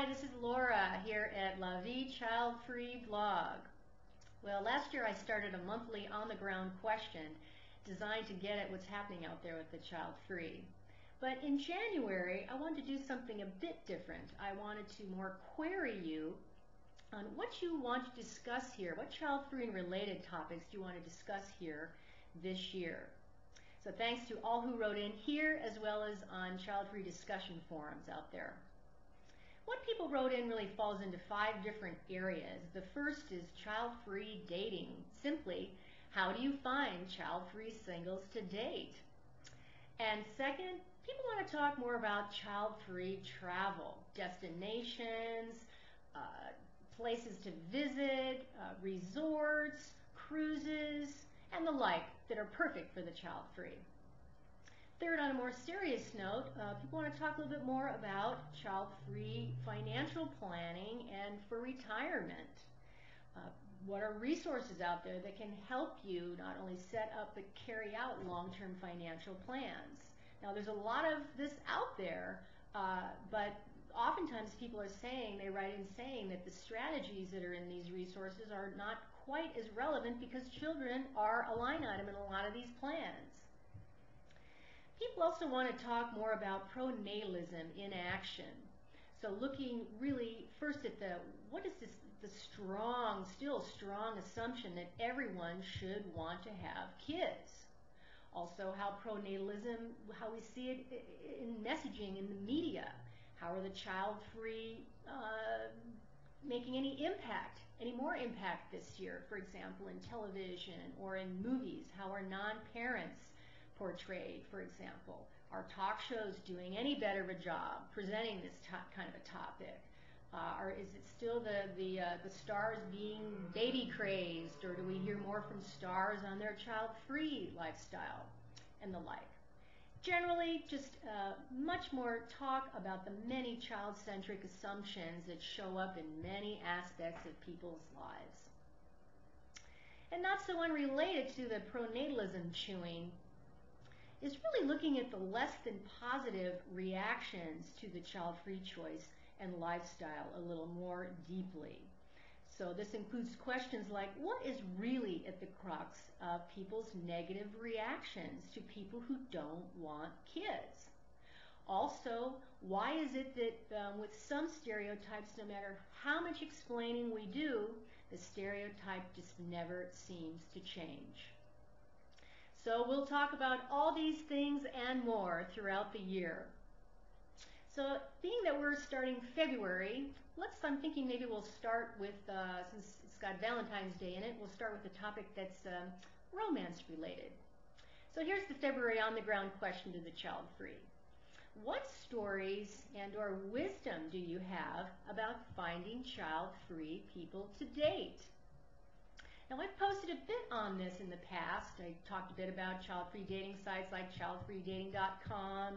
Hi, this is Laura here at La Vie Child-Free blog. Well, last year I started a monthly on-the-ground question designed to get at what's happening out there with the child-free. But in January, I wanted to do something a bit different. I wanted to more query you on what you want to discuss here. What child-free and related topics do you want to discuss here this year? So thanks to all who wrote in here as well as on child-free discussion forums out there. What people wrote in really falls into 5 different areas. The first is child-free dating. Simply, how do you find child-free singles to date? And second, people want to talk more about child-free travel, destinations, places to visit, resorts, cruises, and the like that are perfect for the child-free. Third, on a more serious note, people want to talk a little bit more about child-free financial planning and for retirement. What are resources out there that can help you not only set up but carry out long-term financial plans? Now, there's a lot of this out there, but oftentimes people are saying, they write in saying that the strategies that are in these resources are not quite as relevant because children are a line item in a lot of these plans. People also want to talk more about pronatalism in action. So looking really first at what is the still strong assumption that everyone should want to have kids. Also how pronatalism, how we see it in messaging in the media. How are the child-free making any more impact this year, for example, in television or in movies? How are non-parents portrayed, for example? Are talk shows doing any better of a job presenting this kind of a topic? Or is it still the stars being baby crazed, or do we hear more from stars on their child-free lifestyle and the like? Generally, just much more talk about the many child-centric assumptions that show up in many aspects of people's lives. And not so unrelated to the pronatalism chewing is really looking at the less than positive reactions to the child-free choice and lifestyle a little more deeply. So this includes questions like, what is really at the crux of people's negative reactions to people who don't want kids? Also, why is it that with some stereotypes, no matter how much explaining we do, the stereotype just never seems to change? So we'll talk about all these things and more throughout the year. So being that we're starting February, I'm thinking maybe we'll start with, since it's got Valentine's Day in it, we'll start with a topic that's romance related. So here's the February on the ground question to the child-free. What stories and or wisdom do you have about finding child-free people to date? Now, I've posted a bit on this in the past. I talked a bit about child-free dating sites like childfreedating.com,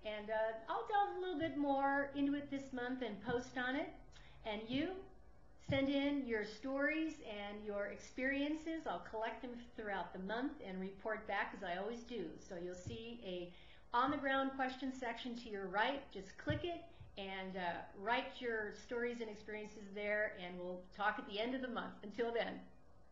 and I'll delve a little bit more into it this month and post on it. And you send in your stories and your experiences. I'll collect them throughout the month and report back, as I always do. So you'll see a on-the-ground question section to your right. Just click it and write your stories and experiences there, and we'll talk at the end of the month. Until then.